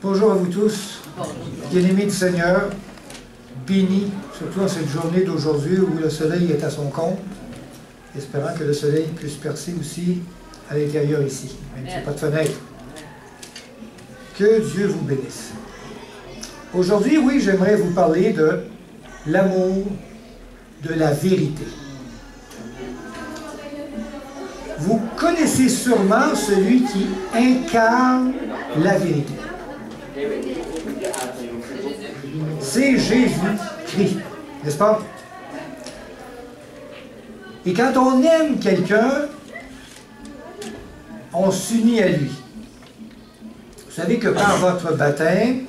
Bonjour à vous tous, bien-aimés du Seigneur, bénis, surtout en cette journée d'aujourd'hui où le soleil est à son compte, espérant que le soleil puisse percer aussi à l'intérieur ici, même s'il n'y a pas de fenêtre. Que Dieu vous bénisse. Aujourd'hui, oui, j'aimerais vous parler de l'amour de la vérité. Vous connaissez sûrement celui qui incarne la vérité. C'est Jésus-Christ, n'est-ce pas? Et quand on aime quelqu'un, on s'unit à lui. Vous savez que par votre baptême,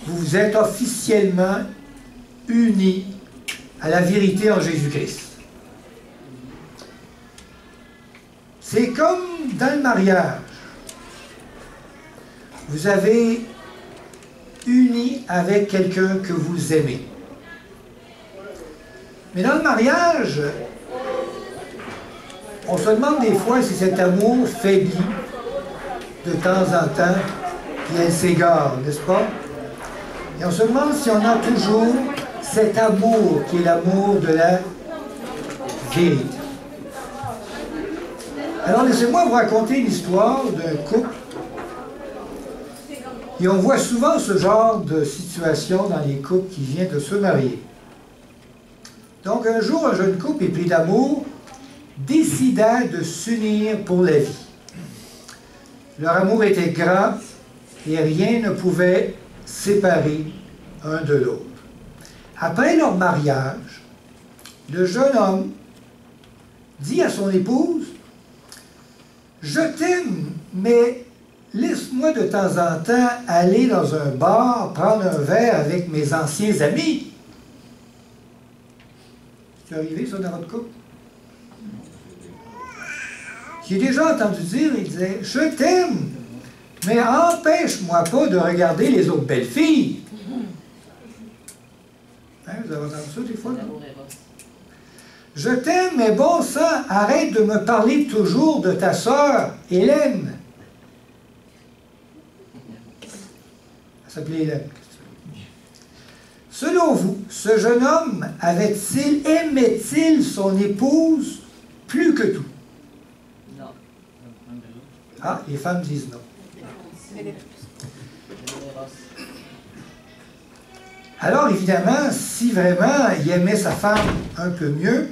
vous êtes officiellement unis à la vérité en Jésus-Christ. C'est comme dans le mariage. Vous avez uni avec quelqu'un que vous aimez. Mais dans le mariage, on se demande des fois si cet amour faiblit de temps en temps, puis elle s'égare, n'est-ce pas? Et on se demande si on a toujours cet amour qui est l'amour de la vérité. Alors laissez-moi vous raconter l'histoire d'un couple. Et on voit souvent ce genre de situation dans les couples qui viennent de se marier. Donc un jour, un jeune couple épris d'amour décida de s'unir pour la vie. Leur amour était grand et rien ne pouvait séparer un de l'autre. Après leur mariage, le jeune homme dit à son épouse: « Je t'aime, mais laisse-moi de temps en temps aller dans un bar, prendre un verre avec mes anciens amis. » C'est arrivé ça dans votre couple? J'ai déjà entendu dire, il disait: « Je t'aime, mais empêche-moi pas de regarder les autres belles filles. » Hein, vous avez entendu ça des fois? Non? Je t'aime, mais bon sang, arrête de me parler toujours de ta sœur, Hélène. Elle s'appelait Hélène. Selon vous, ce jeune homme aimait-il son épouse plus que tout? Non. Ah, les femmes disent non. Alors évidemment, si vraiment il aimait sa femme un peu mieux,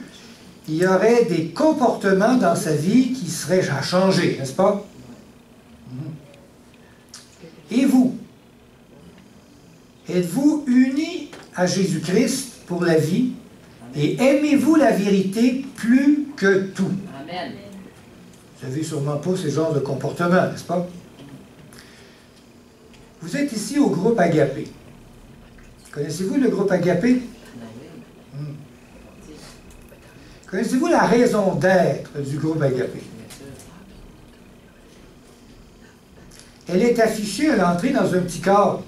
il y aurait des comportements dans sa vie qui seraient à changer, n'est-ce pas? Et vous? Êtes-vous unis à Jésus-Christ pour la vie et aimez-vous la vérité plus que tout? Amen. Vous n'avez sûrement pas ce genre de comportement, n'est-ce pas? Vous êtes ici au groupe Agapé. Connaissez-vous le groupe Agapé? Connaissez-vous la raison d'être du groupe Agapé? Elle est affichée à l'entrée dans un petit cadre.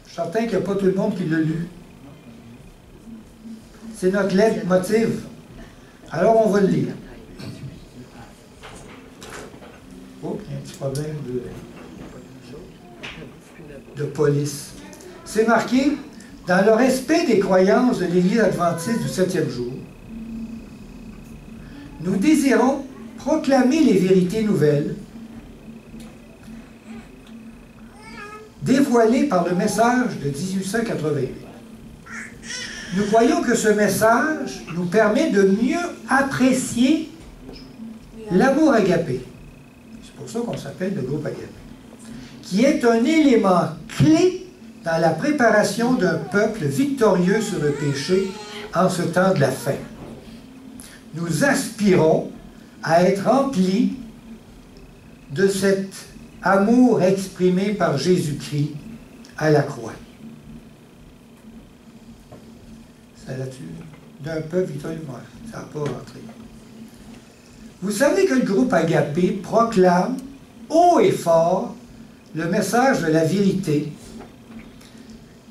Je suis certain qu'il n'y a pas tout le monde qui l'a lu. C'est notre lettre motive. Alors on va le lire. Oh, il y a un petit problème de police. C'est marqué: dans le respect des croyances de l'Église adventiste du 7e jour, nous désirons proclamer les vérités nouvelles dévoilées par le message de 1888. Nous croyons que ce message nous permet de mieux apprécier l'amour agapé. C'est pour ça qu'on s'appelle le groupe Agapé, qui est un élément clé dans la préparation d'un peuple victorieux sur le péché en ce temps de la fin. Nous aspirons à être remplis de cet amour exprimé par Jésus-Christ à la croix. Ça là-dessus, d'un peuple victorieux, ça n'a pas rentré. Vous savez que le groupe Agapé proclame haut et fort le message de la vérité.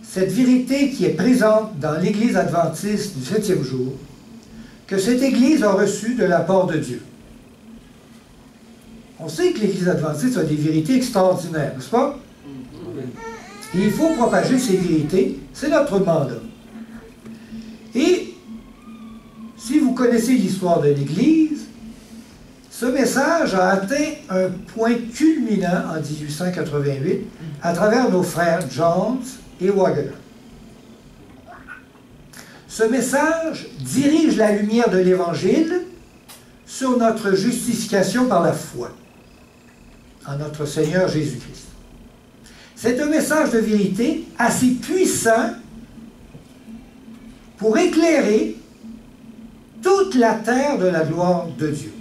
Cette vérité qui est présente dans l'Église adventiste du 7e jour, que cette Église a reçue de la part de Dieu. On sait que l'Église adventiste a des vérités extraordinaires, n'est-ce pas? Et il faut propager ces vérités. C'est notre mandat. Et si vous connaissez l'histoire de l'Église, ce message a atteint un point culminant en 1888 à travers nos frères Jones et Wagner. Ce message dirige la lumière de l'Évangile sur notre justification par la foi en notre Seigneur Jésus-Christ. C'est un message de vérité assez puissant pour éclairer toute la terre de la gloire de Dieu.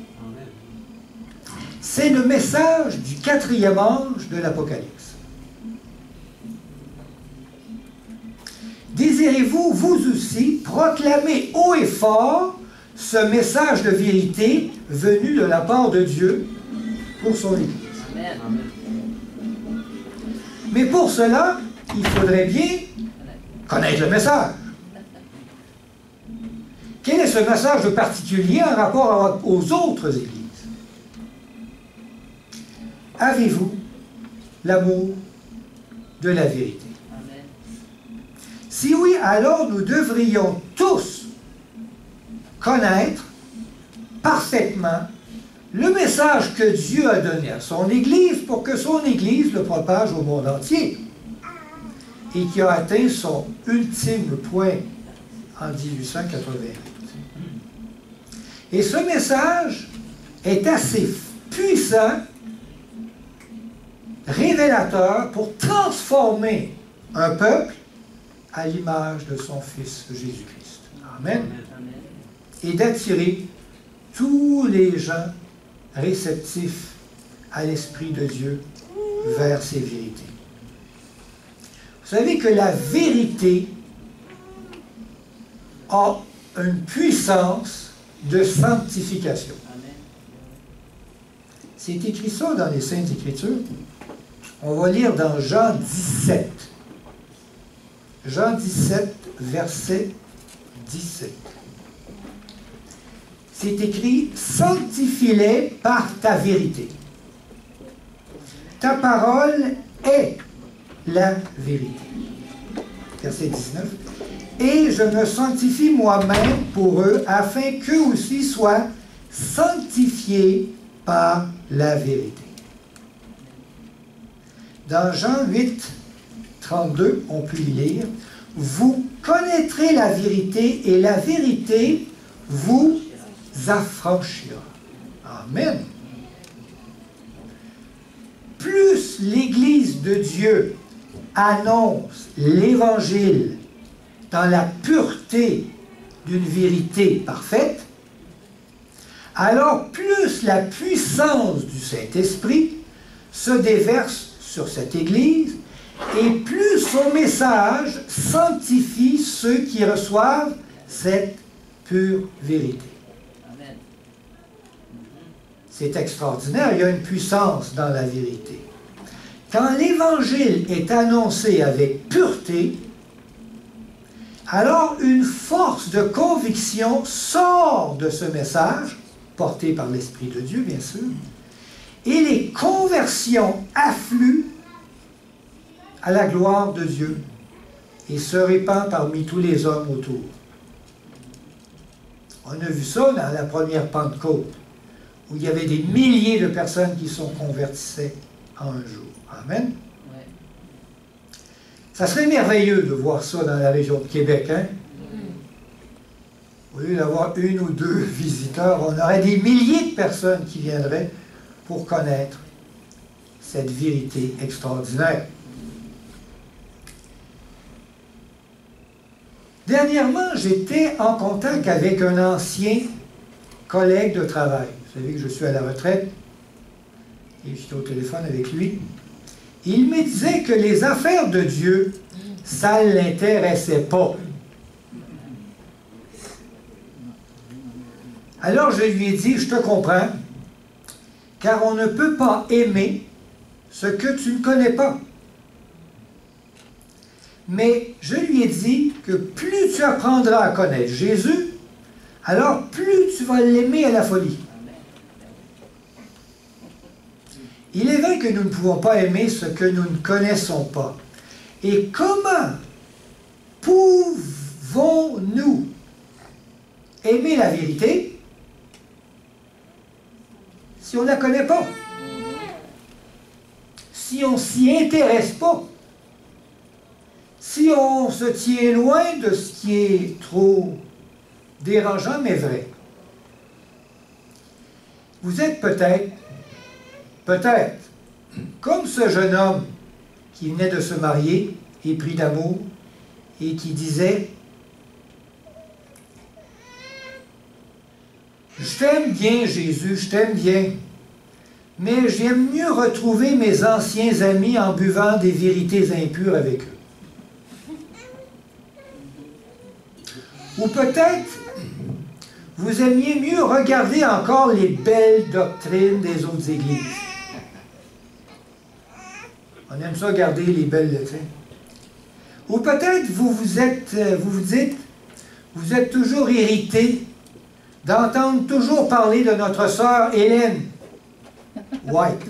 C'est le message du 4e ange de l'Apocalypse. Désirez-vous, vous aussi, proclamer haut et fort ce message de vérité venu de la part de Dieu pour son Église? Amen. Mais pour cela, il faudrait bien connaître le message. Quel est ce message de particulier en rapport aux autres églises? Avez-vous l'amour de la vérité? Amen. Si oui, alors nous devrions tous connaître parfaitement le message que Dieu a donné à son Église pour que son Église le propage au monde entier et qui a atteint son ultime point en 1888. Et ce message est assez puissant, révélateur pour transformer un peuple à l'image de son Fils Jésus-Christ. Amen. Et d'attirer tous les gens réceptifs à l'Esprit de Dieu vers ces vérités. Vous savez que la vérité a une puissance de sanctification. C'est écrit ça dans les Saintes Écritures. On va lire dans Jean 17. Jean 17, verset 17. C'est écrit « Sanctifie-les par ta vérité. Ta parole est la vérité. » Verset 19. « Et je me sanctifie moi-même pour eux, afin qu'eux aussi soient sanctifiés par la vérité. » Dans Jean 8, 32, on peut y lire « Vous connaîtrez la vérité, et la vérité vous affranchira. » Amen. Plus l'Église de Dieu annonce l'Évangile dans la pureté d'une vérité parfaite, alors plus la puissance du Saint-Esprit se déverse sur cette Église et plus son message sanctifie ceux qui reçoivent cette pure vérité. C'est extraordinaire, il y a une puissance dans la vérité. Quand l'Évangile est annoncé avec pureté, alors une force de conviction sort de ce message, porté par l'Esprit de Dieu, bien sûr, et les conversions affluent à la gloire de Dieu et se répandent parmi tous les hommes autour. On a vu ça dans la première Pentecôte, où il y avait des milliers de personnes qui sont convertissaient en un jour. Amen. Ouais. Ça serait merveilleux de voir ça dans la région de Québec, hein? Au lieu d'avoir une ou deux visiteurs, on aurait des milliers de personnes qui viendraient pour connaître cette vérité extraordinaire. Dernièrement, j'étais en contact avec un ancien collègue de travail. Vous savez que je suis à la retraite et j'étais au téléphone avec lui. Il me disait que les affaires de Dieu, ça ne l'intéressait pas. Alors je lui ai dit, je te comprends, car on ne peut pas aimer ce que tu ne connais pas. Mais je lui ai dit que plus tu apprendras à connaître Jésus, alors plus tu vas l'aimer à la folie. Il est vrai que nous ne pouvons pas aimer ce que nous ne connaissons pas. Et comment pouvons-nous aimer la vérité si on ne la connaît pas? Si on ne s'y intéresse pas? Si on se tient loin de ce qui est trop dérangeant mais vrai? Vous êtes peut-être, comme ce jeune homme qui venait de se marier, épris d'amour, et qui disait « Je t'aime bien, Jésus, je t'aime bien, mais j'aime mieux retrouver mes anciens amis en buvant des vérités impures avec eux. » Ou peut-être vous aimiez mieux regarder encore les belles doctrines des autres églises. On aime ça regarder les belles doctrines. Ou peut-être vous vous dites, vous êtes toujours irrité d'entendre toujours parler de notre sœur Hélène White.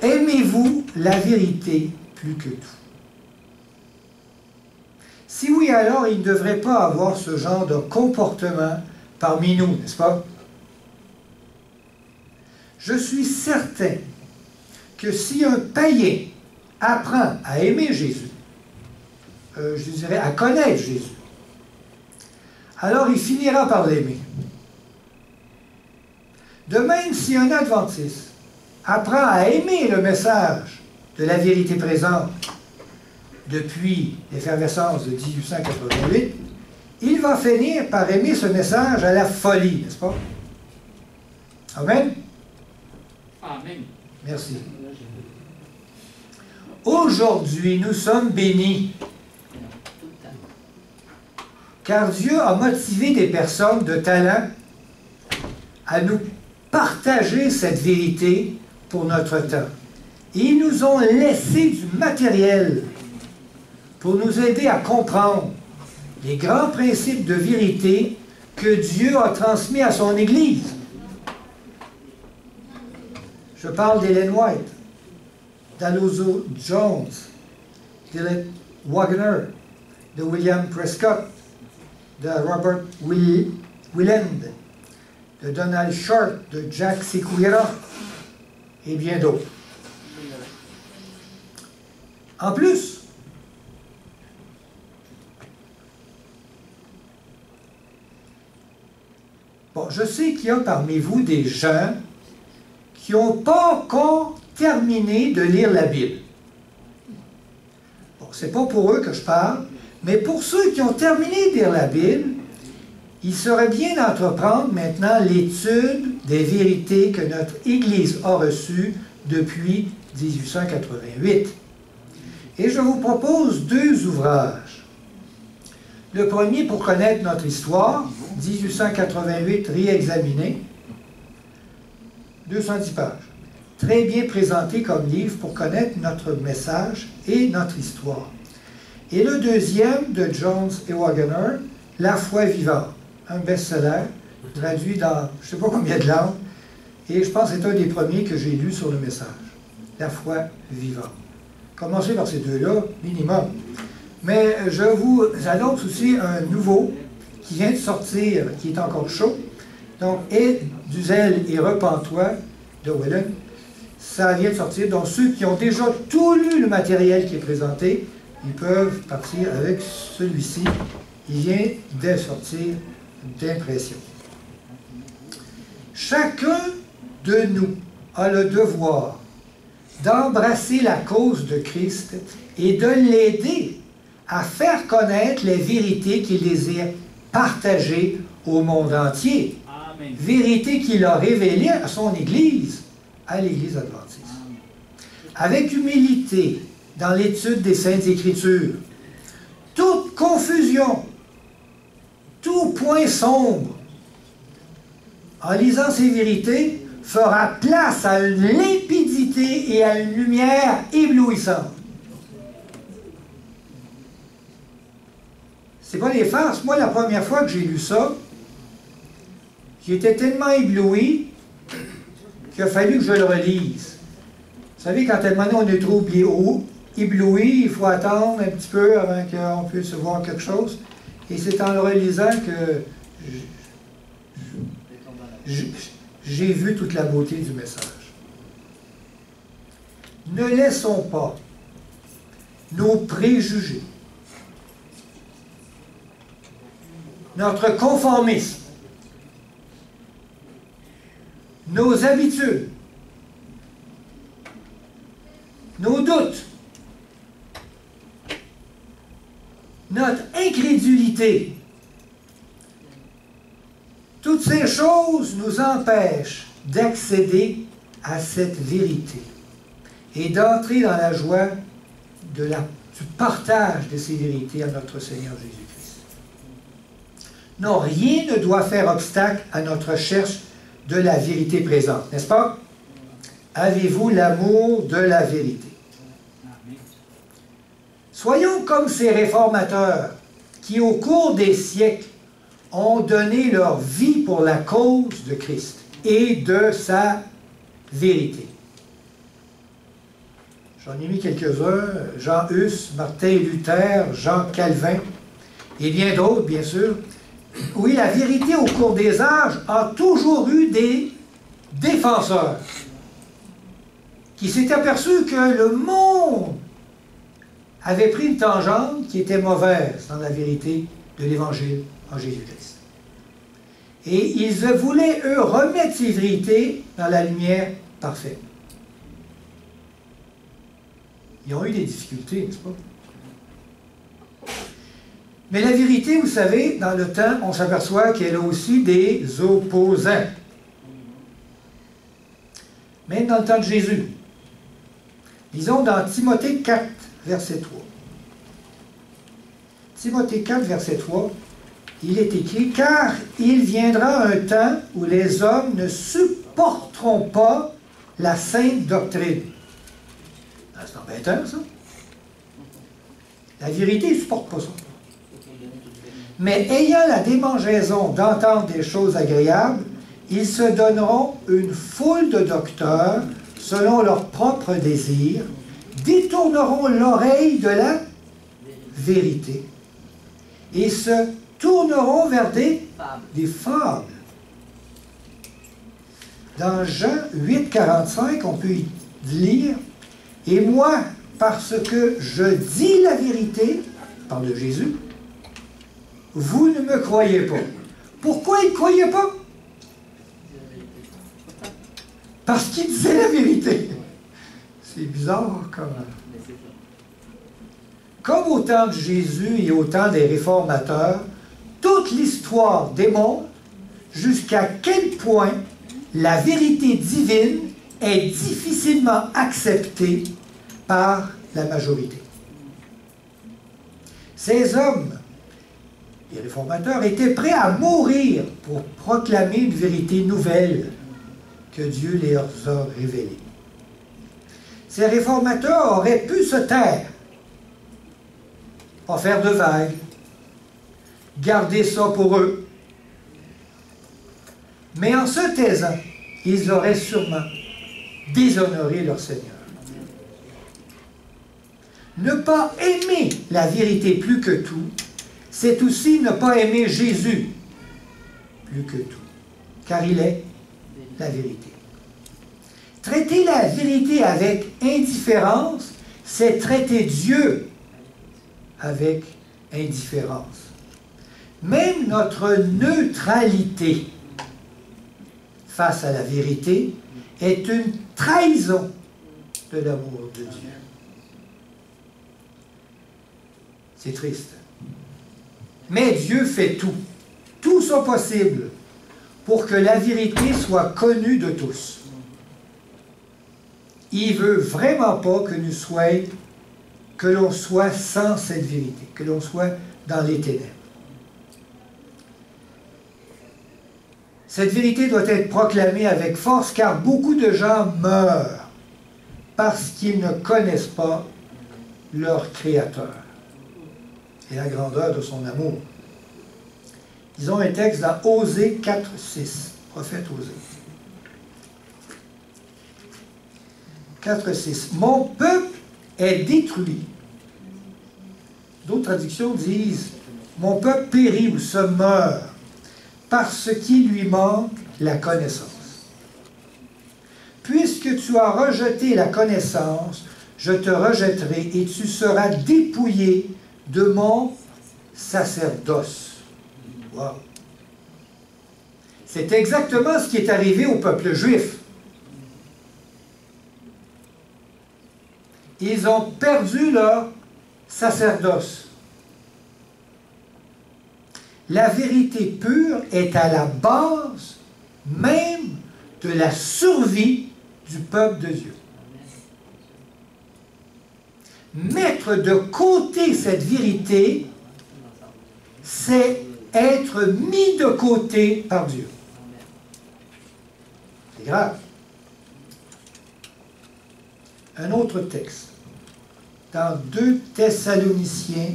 Aimez-vous la vérité plus que tout? Si oui, alors il ne devrait pas avoir ce genre de comportement parmi nous, n'est-ce pas? Je suis certain que si un païen apprend à aimer Jésus, je dirais à connaître Jésus, alors il finira par l'aimer. De même, si un adventiste apprend à aimer le message de la vérité présente depuis l'effervescence de 1888, il va finir par aimer ce message à la folie, n'est-ce pas? Amen? Amen. Merci. Aujourd'hui, nous sommes bénis, car Dieu a motivé des personnes de talent à nous partager cette vérité pour notre temps. Et ils nous ont laissé du matériel pour nous aider à comprendre les grands principes de vérité que Dieu a transmis à son Église. Je parle d'Ellen White, d'Alozo Jones, d'Elliot Wagner, de William Prescott, de Robert Willand, de Donald Short, de Jack Sequeira et bien d'autres. En plus, bon, je sais qu'il y a parmi vous des gens qui n'ont pas encore terminé de lire la Bible. Bon, c'est pas pour eux que je parle, mais pour ceux qui ont terminé de lire la Bible, il serait bien d'entreprendre maintenant l'étude des vérités que notre Église a reçues depuis 1888. Et je vous propose deux ouvrages. Le premier pour connaître notre histoire, 1888 réexaminé, 210 pages. Très bien présenté comme livre pour connaître notre message et notre histoire. Et le deuxième de Jones et Wagner, La foi vivante, un best-seller, traduit dans je ne sais pas combien de langues, et je pense que c'est un des premiers que j'ai lu sur le message. La foi vivante. Commencez par ces deux-là, minimum. Mais je vous annonce aussi un nouveau qui vient de sortir, qui est encore chaud. Donc, Aie du zèle et repens-toi de Wellen. Ça vient de sortir. Donc, ceux qui ont déjà tout lu le matériel qui est présenté, ils peuvent partir avec celui-ci. Il vient de sortir d'impression. Chacun de nous a le devoir d'embrasser la cause de Christ et de l'aider à faire connaître les vérités qu'il désire partager au monde entier. Amen. Vérités qu'il a révélées à son Église, à l'Église adventiste. Avec humilité, dans l'étude des Saintes Écritures, toute confusion, tout point sombre, en lisant ces vérités, fera place à une limpidité et à une lumière éblouissante. C'est pas des farces. Moi, la première fois que j'ai lu ça, j'étais tellement ébloui qu'il a fallu que je le relise. savez, quand à un moment donné, on est trop ébloui, il faut attendre un petit peu avant qu'on puisse voir quelque chose. Et c'est en le relisant que j'ai vu toute la beauté du message. Ne laissons pas nos préjugés, notre conformisme, nos habitudes, nos doutes, notre incrédulité, toutes ces choses nous empêchent d'accéder à cette vérité et d'entrer dans la joie du partage de ces vérités à notre Seigneur Jésus-Christ. Non, rien ne doit faire obstacle à notre recherche de la vérité présente, n'est-ce pas? Avez-vous l'amour de la vérité? Soyons comme ces réformateurs qui, au cours des siècles, ont donné leur vie pour la cause de Christ et de sa vérité. J'en ai mis quelques-uns, Jean Hus, Martin Luther, Jean Calvin, et bien d'autres, bien sûr. Oui, la vérité au cours des âges a toujours eu des défenseurs qui s'est aperçu que le monde avait pris une tangente qui était mauvaise dans la vérité de l'Évangile en Jésus-Christ. Et ils voulaient, eux, remettre ces vérités dans la lumière parfaite. Ils ont eu des difficultés, n'est-ce pas? Mais la vérité, vous savez, dans le temps, on s'aperçoit qu'elle a aussi des opposants. Même dans le temps de Jésus. Disons dans Timothée 4, verset 3. Timothée 4, verset 3, il est écrit « Car il viendra un temps où les hommes ne supporteront pas la sainte doctrine. » C'est embêtant, ça. La vérité, ils ne supportent pas ça. Mais ayant la démangeaison d'entendre des choses agréables, ils se donneront une foule de docteurs selon leurs propres désirs, détourneront l'oreille de la vérité et se tourneront vers des fables. Dans Jean 8, 45, on peut y lire « Et moi, parce que je dis la vérité, parle de Jésus, vous ne me croyez pas. » Pourquoi ils ne croyaient pas? Parce qu'ils disaient la vérité. C'est bizarre comme... Comme au temps de Jésus et au temps des réformateurs, toute l'histoire démontre jusqu'à quel point la vérité divine est difficilement acceptée par la majorité. Ces hommes, les réformateurs, étaient prêts à mourir pour proclamer une vérité nouvelle que Dieu leur a révélée. Ces réformateurs auraient pu se taire, pas faire de vagues, garder ça pour eux. Mais en se taisant, ils auraient sûrement déshonoré leur Seigneur. Ne pas aimer la vérité plus que tout, c'est aussi ne pas aimer Jésus plus que tout, car il est la vérité. Traiter la vérité avec indifférence, c'est traiter Dieu avec indifférence. Même notre neutralité face à la vérité est une trahison de l'amour de Dieu. C'est triste. Mais Dieu fait tout son possible pour que la vérité soit connue de tous. Il ne veut vraiment pas que l'on soit sans cette vérité, que l'on soit dans les ténèbres. Cette vérité doit être proclamée avec force, car beaucoup de gens meurent parce qu'ils ne connaissent pas leur Créateur et la grandeur de son amour. Disons un texte dans Osée 4, 6, prophète Osée. 4, 6. Mon peuple est détruit. D'autres traductions disent, mon peuple périt ou se meurt parce qu'il lui manque la connaissance. Puisque tu as rejeté la connaissance, je te rejetterai et tu seras dépouillé de mon sacerdoce. Wow. C'est exactement ce qui est arrivé au peuple juif. Ils ont perdu leur sacerdoce. La vérité pure est à la base même de la survie du peuple de Dieu. Mettre de côté cette vérité, c'est être mis de côté par Dieu. C'est grave. Un autre texte, dans 2 Thessaloniciens,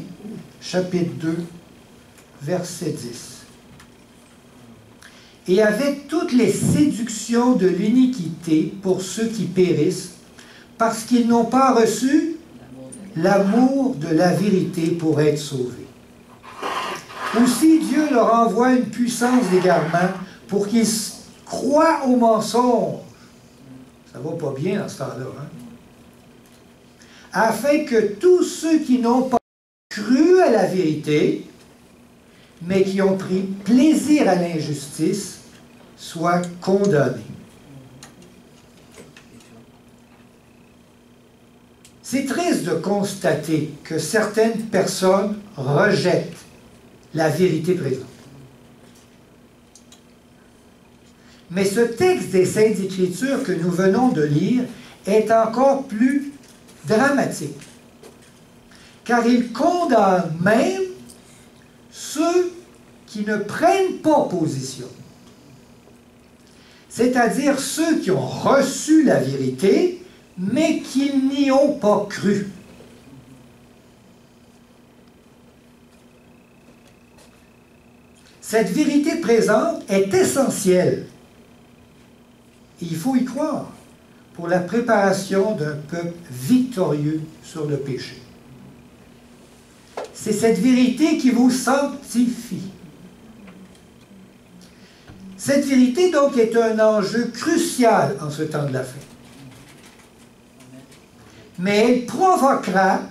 chapitre 2, verset 10. Et avec toutes les séductions de l'iniquité pour ceux qui périssent, parce qu'ils n'ont pas reçu l'amour de la vérité pour être sauvés. Aussi, Dieu leur envoie une puissance d'égarement pour qu'ils croient au mensonge. Ça va pas bien dans ce temps-là, hein? Afin que tous ceux qui n'ont pas cru à la vérité, mais qui ont pris plaisir à l'injustice, soient condamnés. C'est triste de constater que certaines personnes rejettent la vérité présente. Mais ce texte des Saintes Écritures que nous venons de lire est encore plus dramatique, car il condamne même ceux qui ne prennent pas position, c'est-à-dire ceux qui ont reçu la vérité, mais qui n'y ont pas cru. Cette vérité présente est essentielle. Il faut y croire pour la préparation d'un peuple victorieux sur le péché. C'est cette vérité qui vous sanctifie. Cette vérité, donc, est un enjeu crucial en ce temps de la fin. Mais elle provoquera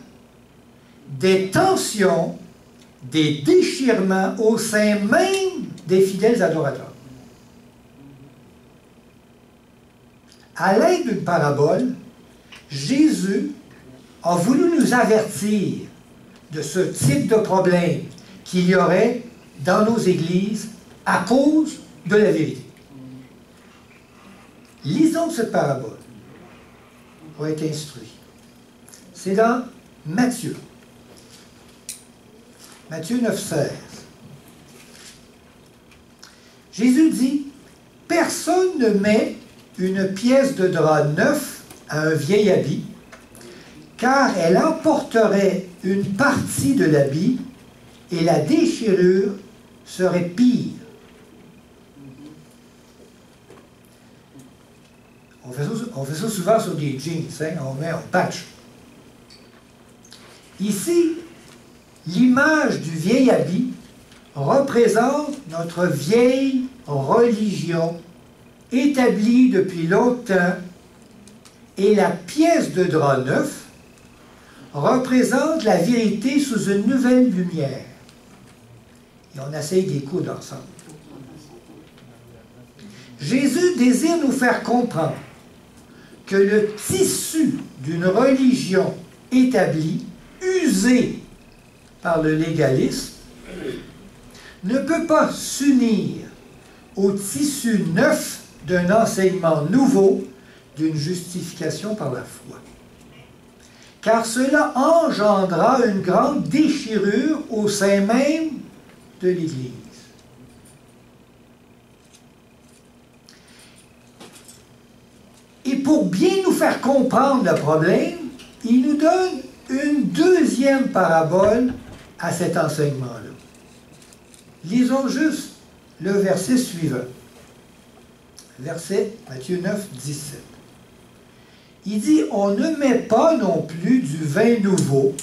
des tensions, des déchirements au sein même des fidèles adorateurs. À l'aide d'une parabole, Jésus a voulu nous avertir de ce type de problème qu'il y aurait dans nos églises à cause de la vérité. Lisons cette parabole pour être instruits. C'est dans Matthieu. Matthieu 9, 16. Jésus dit, « Personne ne met une pièce de drap neuf à un vieil habit, car elle emporterait une partie de l'habit et la déchirure serait pire. » On fait ça souvent sur des jeans, hein? On met un patch. Ici, l'image du vieil habit représente notre vieille religion établie depuis longtemps, et la pièce de drap neuf représente la vérité sous une nouvelle lumière. Et on essaye d'y coudre ensemble. Jésus désire nous faire comprendre que le tissu d'une religion établie, usée par le légalisme, ne peut pas s'unir au tissu neuf d'un enseignement nouveau, d'une justification par la foi. Car cela engendra une grande déchirure au sein même de l'Église. Et pour bien nous faire comprendre le problème, il nous donne une deuxième parabole à cet enseignement-là. Lisons juste le verset suivant. Verset Matthieu 9, 17. Il dit, on ne met pas non plus du vin nouveau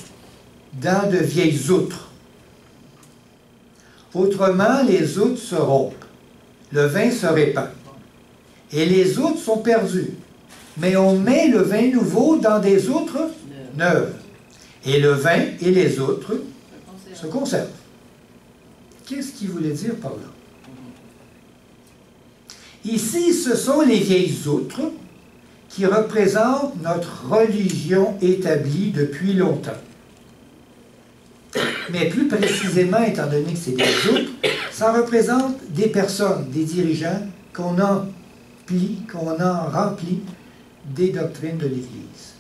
dans de vieilles outres. Autrement, les outres se rompent, le vin se répand, et les outres sont perdues. Mais on met le vin nouveau dans des outres neuves, et le vin et les outres se conservent. Qu'est-ce qu'il voulait dire par là? Ici, ce sont les vieilles outres qui représentent notre religion établie depuis longtemps. Mais plus précisément, étant donné que c'est des outres, ça représente des personnes, des dirigeants qu'on a remplis des doctrines de l'Église.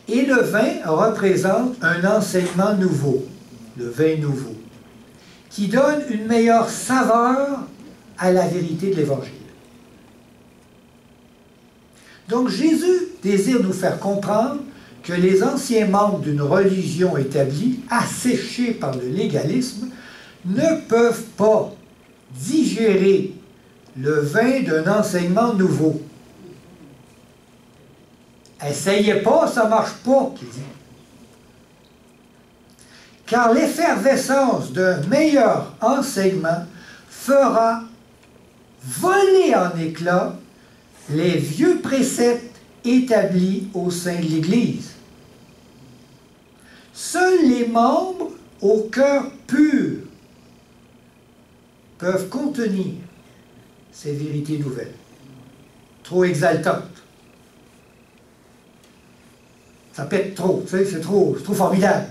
Et le vin représente un enseignement nouveau, le vin nouveau, qui donne une meilleure saveur à la vérité de l'Évangile. Donc Jésus désire nous faire comprendre que les anciens membres d'une religion établie, asséchés par le légalisme, ne peuvent pas digérer le vin d'un enseignement nouveau. Essayez pas, ça ne marche pas, qu'il dit. Car l'effervescence d'un meilleur enseignement fera voler en éclats les vieux préceptes établis au sein de l'Église. Seuls les membres au cœur pur peuvent contenir ces vérités nouvelles, trop exaltantes. Ça pète trop, tu sais, c'est trop formidable.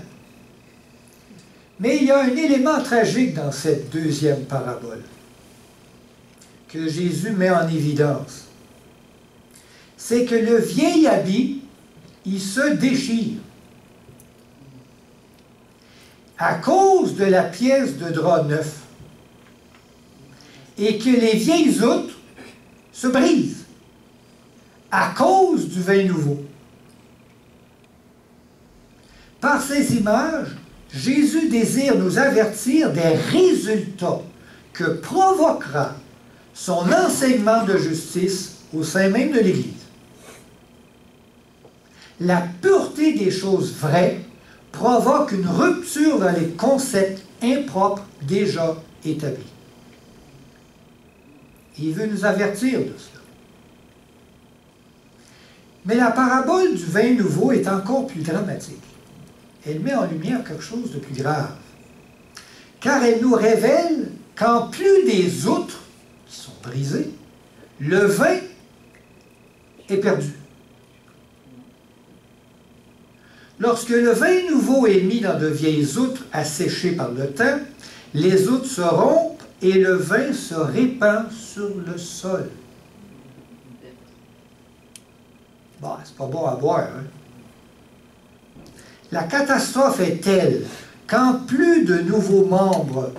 Mais il y a un élément tragique dans cette deuxième parabole que Jésus met en évidence. C'est que le vieil habit, il se déchire. À cause de la pièce de drap neuf. Et que les vieilles outres se brisent. À cause du vin nouveau. Par ces images, Jésus désire nous avertir des résultats que provoquera son enseignement de justice au sein même de l'Église. La pureté des choses vraies provoque une rupture dans les concepts impropres déjà établis. Il veut nous avertir de cela. Mais la parabole du vin nouveau est encore plus dramatique. Elle met en lumière quelque chose de plus grave. Car elle nous révèle qu'en plus des outres qui sont brisées, le vin est perdu. Lorsque le vin nouveau est mis dans de vieilles outres asséchées par le temps, les outres se rompent et le vin se répand sur le sol. Bon, c'est pas bon à boire, hein? La catastrophe est telle qu'en plus de nouveaux membres,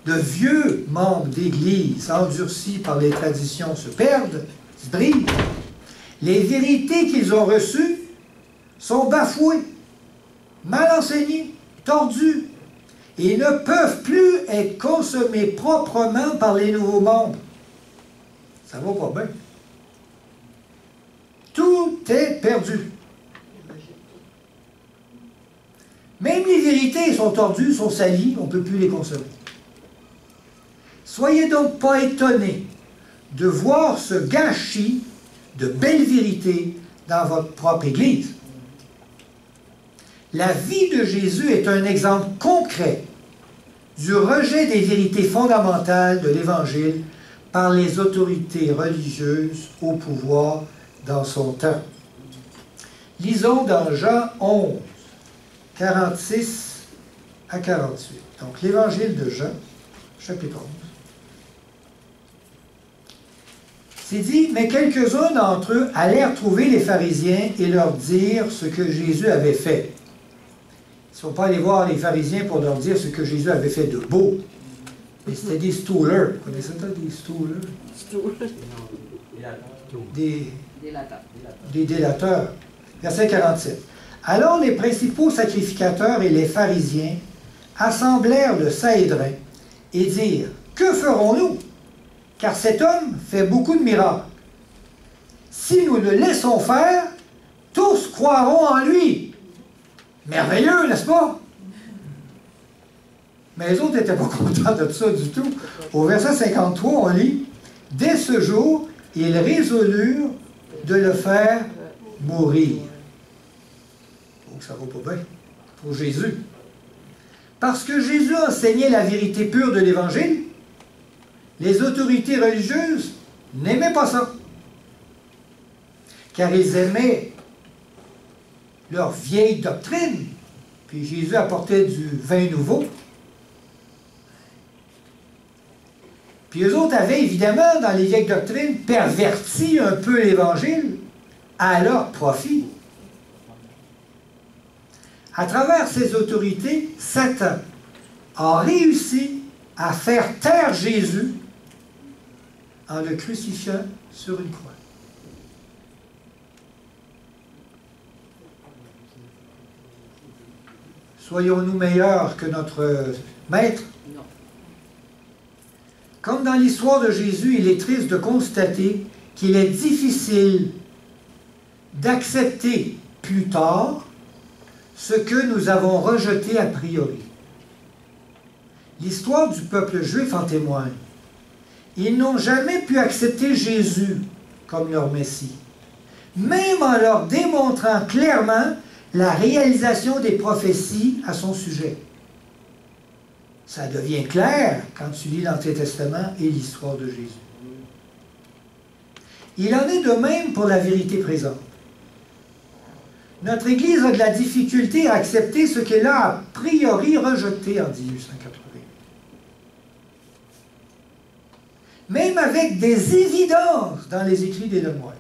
de vieux membres d'Église endurcis par les traditions se perdent, se brisent, les vérités qu'ils ont reçues sont bafouées, mal enseignées, tordues, et ne peuvent plus être consommées proprement par les nouveaux membres. Ça va pas bien. Tout est perdu. Même les vérités sont tordues, sont salies, on ne peut plus les consommer. Soyez donc pas étonnés de voir ce gâchis de belles vérités dans votre propre Église. La vie de Jésus est un exemple concret du rejet des vérités fondamentales de l'Évangile par les autorités religieuses au pouvoir dans son temps. Lisons dans Jean 11, 46 à 48. Donc, l'Évangile de Jean, chapitre 11. C'est dit, mais quelques-uns d'entre eux allèrent trouver les pharisiens et leur dire ce que Jésus avait fait. Ils ne sont pas allés voir les pharisiens pour leur dire ce que Jésus avait fait de beau. Mais c'était des stoolers. Vous connaissez ça, des stoolers? Des délateurs. Verset 47. Alors les principaux sacrificateurs et les pharisiens assemblèrent le Sanhédrin et dirent, « Que ferons-nous? Car cet homme fait beaucoup de miracles. si nous le laissons faire, tous croiront en lui. Merveilleux, n'est-ce pas? Mais les autres n'étaient pas contents de ça du tout. Au verset 53, on lit, « Dès ce jour, ils résolurent de le faire mourir. » Donc ça va pas bien pour Jésus. Parce que Jésus enseignait la vérité pure de l'Évangile, les autorités religieuses n'aimaient pas ça. Car ils aimaient leur vieille doctrine. Puis Jésus apportait du vin nouveau. Puis eux autres avaient évidemment, dans les vieilles doctrines, perverti un peu l'Évangile à leur profit. À travers ces autorités, Satan a réussi à faire taire Jésus en le crucifiant sur une croix. Soyons-nous meilleurs que notre maître? Non. Comme dans l'histoire de Jésus, il est triste de constater qu'il est difficile d'accepter plus tard ce que nous avons rejeté a priori. L'histoire du peuple juif en témoigne. Ils n'ont jamais pu accepter Jésus comme leur Messie, même en leur démontrant clairement la réalisation des prophéties à son sujet. Ça devient clair quand tu lis l'Ancien Testament et l'histoire de Jésus. Il en est de même pour la vérité présente. Notre Église a de la difficulté à accepter ce qu'elle a a priori rejeté en 1880. Même avec des évidences dans les écrits d'Ellen White.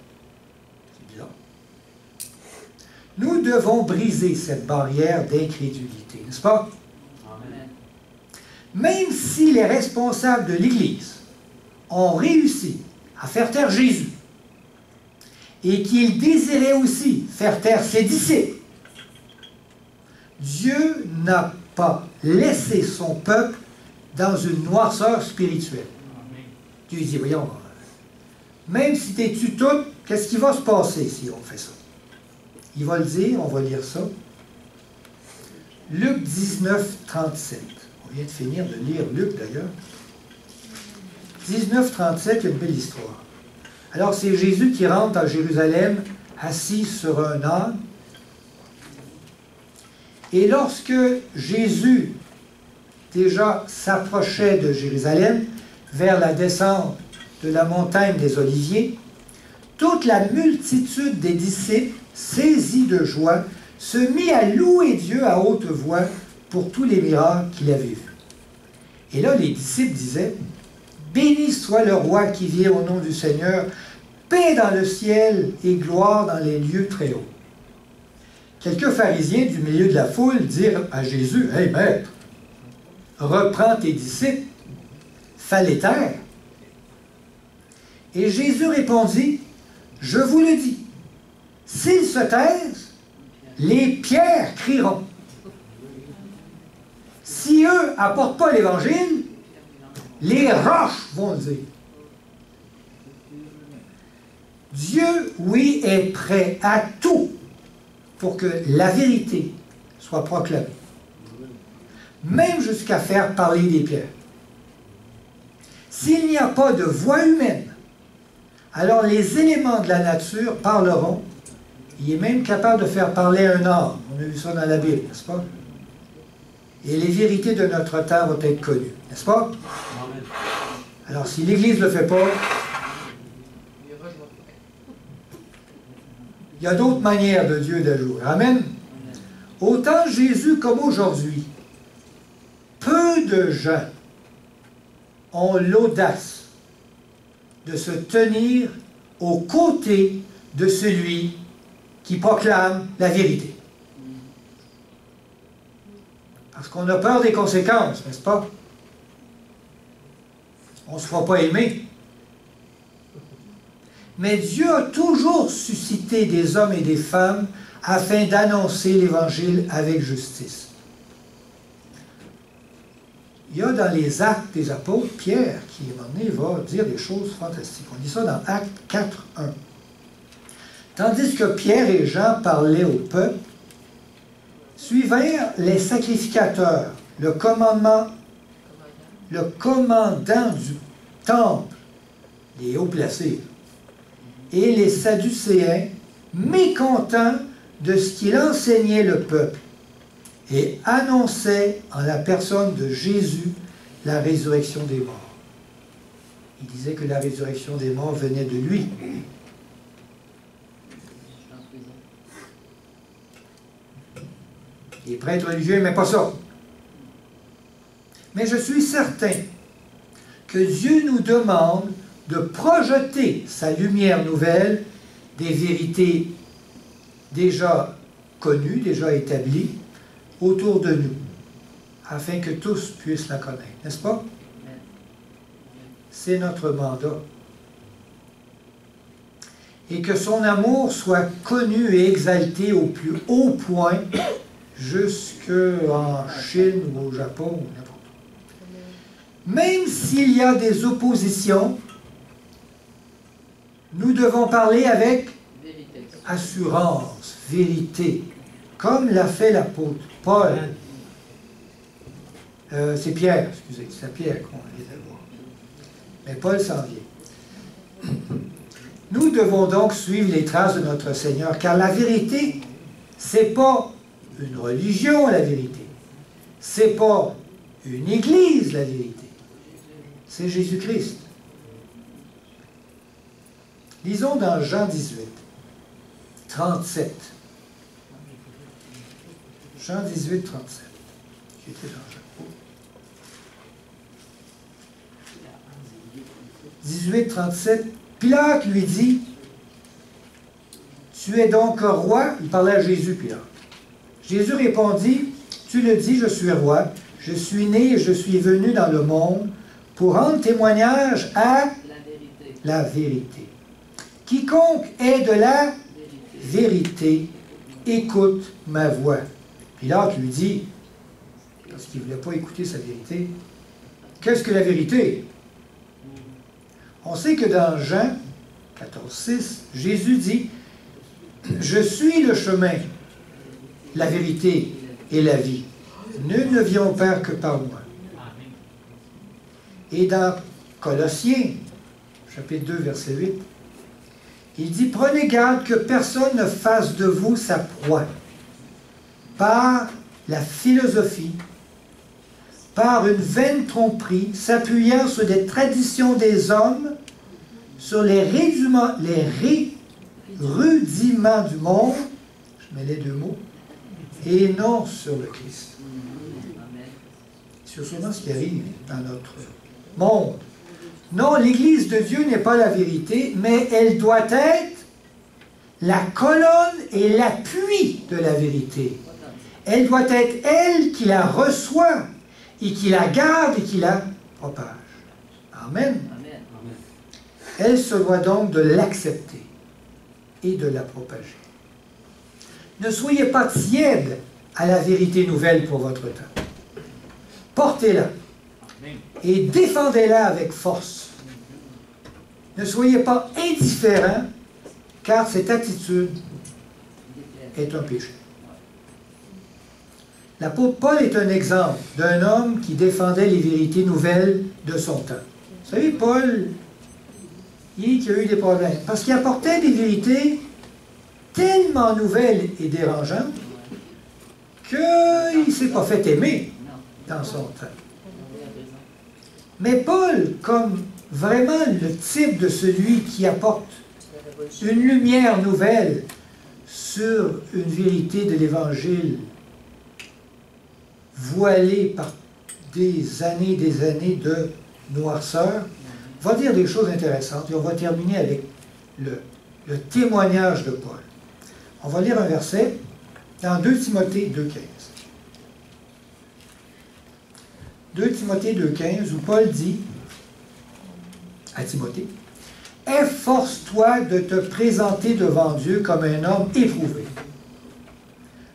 C'est bizarre. Nous devons briser cette barrière d'incrédulité, n'est-ce pas? Amen. Même si les responsables de l'Église ont réussi à faire taire Jésus et qu'ils désiraient aussi faire taire ses disciples, Dieu n'a pas laissé son peuple dans une noirceur spirituelle. Dieu dit, voyons, même si tu es tu tout, qu'est-ce qui va se passer si on fait ça? Il va le dire, on va lire ça. Luc 19, 37. On vient de finir de lire Luc d'ailleurs. 19, 37, il y a une belle histoire. Alors c'est Jésus qui rentre à Jérusalem, assis sur un âne. Et lorsque Jésus déjà s'approchait de Jérusalem, vers la descente de la montagne des Oliviers, toute la multitude des disciples, saisis de joie, se mit à louer Dieu à haute voix pour tous les miracles qu'il avait vus. Et là, les disciples disaient, « Béni soit le roi qui vient au nom du Seigneur, paix dans le ciel et gloire dans les lieux très hauts. » Quelques pharisiens du milieu de la foule dirent à Jésus, « Hey, maître, reprends tes disciples. » Fallait taire. Et Jésus répondit, « Je vous le dis, s'ils se taisent, les pierres crieront. Si eux n'apportent pas l'Évangile, les roches vont le dire. » Dieu, oui, est prêt à tout pour que la vérité soit proclamée, même jusqu'à faire parler des pierres. S'il n'y a pas de voix humaine, alors les éléments de la nature parleront. Il est même capable de faire parler un arbre. On a vu ça dans la Bible, n'est-ce pas? Et les vérités de notre temps vont être connues, n'est-ce pas? Alors si l'Église ne le fait pas, il y a d'autres manières de Dieu d'agir. Amen? Autant Jésus comme aujourd'hui, peu de gens ont l'audace de se tenir aux côtés de celui qui proclame la vérité. Parce qu'on a peur des conséquences, n'est-ce pas? On ne se fera pas aimer. Mais Dieu a toujours suscité des hommes et des femmes afin d'annoncer l'Évangile avec justice. Il y a dans les Actes des Apôtres, Pierre, qui à un moment donné va dire des choses fantastiques. On dit ça dans Actes 4, 1. Tandis que Pierre et Jean parlaient au peuple, suivirent les sacrificateurs, le commandant du temple, les hauts placés, et les Sadducéens, mécontents de ce qu'il enseignait le peuple, et annonçaient en la personne de Jésus la résurrection des morts. Il disait que la résurrection des morts venait de lui. Les prêtres religieux n'aimaient pas ça. Mais je suis certain que Dieu nous demande de projeter sa lumière nouvelle des vérités déjà connues, déjà établies, autour de nous, afin que tous puissent la connaître, n'est-ce pas? C'est notre mandat. Et que son amour soit connu et exalté au plus haut point, jusqu'en Chine ou au Japon, ou n'importe où. Même s'il y a des oppositions, nous devons parler avec assurance, vérité, comme l'a fait l'apôtre Paul. C'est Pierre, excusez, c'est Pierre qu'on vient de voir. Mais Paul s'en vient. Nous devons donc suivre les traces de notre Seigneur, car la vérité, c'est pas une religion, la vérité. C'est pas une église, la vérité. C'est Jésus-Christ. Lisons dans Jean 18, 37. Jean 18, 37. J'étais dans Jean. 18, 37. Pilate lui dit, « Tu es donc roi? » Il parlait à Jésus, Pilate. Jésus répondit, « Tu le dis, je suis roi. Je suis né et je suis venu dans le monde pour rendre témoignage à la vérité. Quiconque est de la vérité, écoute ma voix. » Pilate lui dit, parce qu'il ne voulait pas écouter sa vérité, « Qu'est-ce que la vérité? » On sait que dans Jean 14, 6, Jésus dit, « Je suis le chemin, la vérité et la vie. Nul ne vient au Père que par moi. » Et dans Colossiens, chapitre 2, verset 8, il dit, « Prenez garde que personne ne fasse de vous sa proie, par la philosophie, par une vaine tromperie, s'appuyant sur des traditions des hommes, sur les rudiments du monde, je mets les deux mots, et non sur le Christ. » C'est sûrement ce qui arrive dans notre monde. Non, l'Église de Dieu n'est pas la vérité, mais elle doit être la colonne et l'appui de la vérité. Elle doit être elle qui la reçoit, et qui la garde et qui la propage. Amen. Amen. Elle se doit donc de l'accepter et de la propager. Ne soyez pas tièdes à la vérité nouvelle pour votre temps. Portez-la et défendez-la avec force. Ne soyez pas indifférents, car cette attitude est un péché. L'apôtre Paul est un exemple d'un homme qui défendait les vérités nouvelles de son temps. Vous savez, Paul, il a eu des problèmes, parce qu'il apportait des vérités tellement nouvelles et dérangeantes qu'il ne s'est pas fait aimer dans son temps. Mais Paul, comme vraiment le type de celui qui apporte une lumière nouvelle sur une vérité de l'Évangile voilée par des années de noirceur, va dire des choses intéressantes. Et on va terminer avec le témoignage de Paul. On va lire un verset dans 2 Timothée 2,15. 2 Timothée 2,15, où Paul dit à Timothée, « Efforce-toi de te présenter devant Dieu comme un homme éprouvé,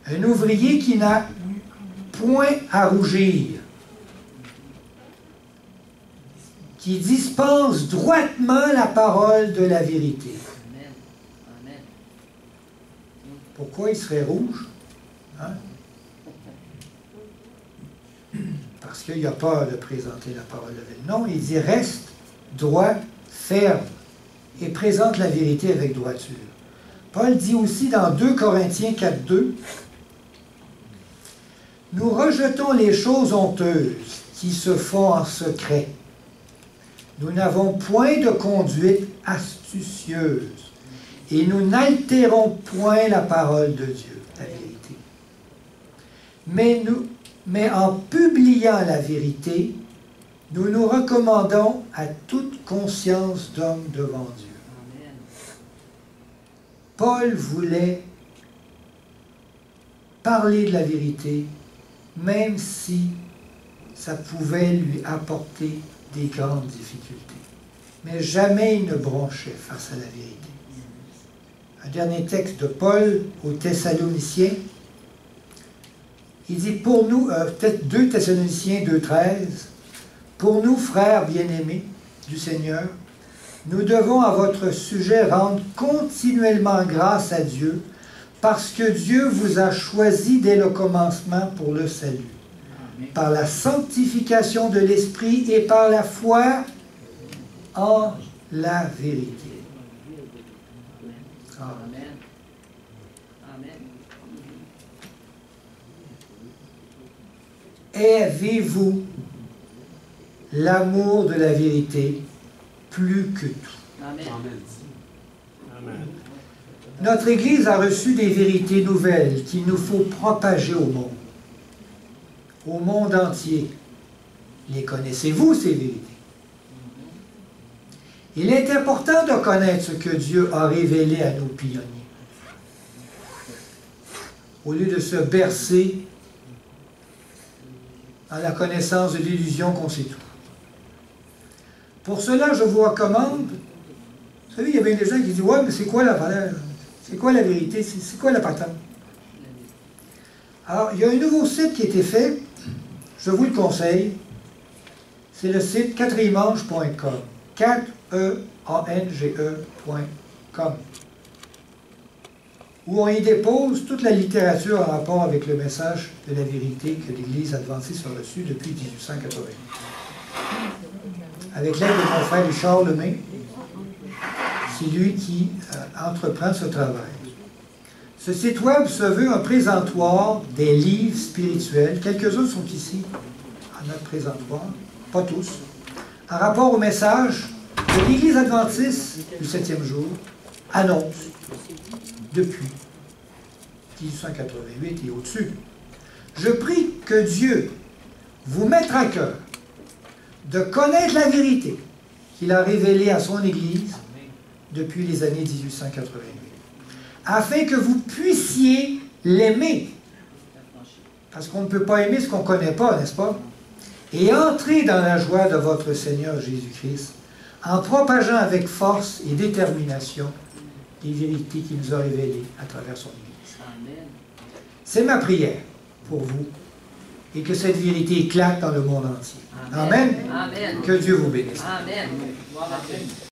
un ouvrier qui n'a point à rougir, qui dispense droitement la parole de la vérité. » Pourquoi il serait rouge? Hein? Parce qu'il a peur de présenter la parole de vérité. Non, il dit reste droit, ferme, et présente la vérité avec droiture. Paul dit aussi dans 2 Corinthiens 4:2, « Nous rejetons les choses honteuses qui se font en secret. Nous n'avons point de conduite astucieuse, et nous n'altérons point la parole de Dieu, la vérité. Mais en publiant la vérité, nous nous recommandons à toute conscience d'homme devant Dieu. » Paul voulait parler de la vérité, même si ça pouvait lui apporter des grandes difficultés. Mais jamais il ne bronchait face à la vérité. Un dernier texte de Paul aux Thessaloniciens, il dit pour nous, peut-être 2 Thessaloniciens 2:13, pour nous, frères bien-aimés du Seigneur, nous devons à votre sujet rendre continuellement grâce à Dieu, parce que Dieu vous a choisi dès le commencement pour le salut, par la sanctification de l'Esprit et par la foi en la vérité. Amen. Avez-vous l'amour de la vérité plus que tout? Amen. Amen. Notre Église a reçu des vérités nouvelles qu'il nous faut propager au monde entier. Les connaissez-vous, ces vérités? Il est important de connaître ce que Dieu a révélé à nos pionniers, au lieu de se bercer dans la connaissance de l'illusion qu'on sait tout. Pour cela, je vous recommande, vous savez, il y a bien des gens qui disent « Ouais, mais c'est quoi la valeur? C'est quoi la vérité? C'est quoi la patente? » Alors, il y a un nouveau site qui a été fait, je vous le conseille, c'est le site quatrimanche.com, 4EANGE.com, où on y dépose toute la littérature en rapport avec le message de la vérité que l'Église adventiste a reçu depuis 1880. Avec l'aide de mon frère Richard Lemay, c'est lui qui entreprend ce travail. Ce site web se veut un présentoir des livres spirituels. Quelques-uns sont ici, à notre présentoir, pas tous, en rapport au message que l'Église adventiste du 7e jour annonce depuis 1888 et au-dessus. Je prie que Dieu vous mette à cœur de connaître la vérité qu'il a révélée à son Église depuis les années 1888, afin que vous puissiez l'aimer, parce qu'on ne peut pas aimer ce qu'on ne connaît pas, n'est-ce pas? Et entrer dans la joie de votre Seigneur Jésus-Christ, en propageant avec force et détermination les vérités qu'il nous a révélées à travers son Église. C'est ma prière pour vous, et que cette vérité éclate dans le monde entier. Amen. Amen. Que Dieu vous bénisse. Amen. Amen.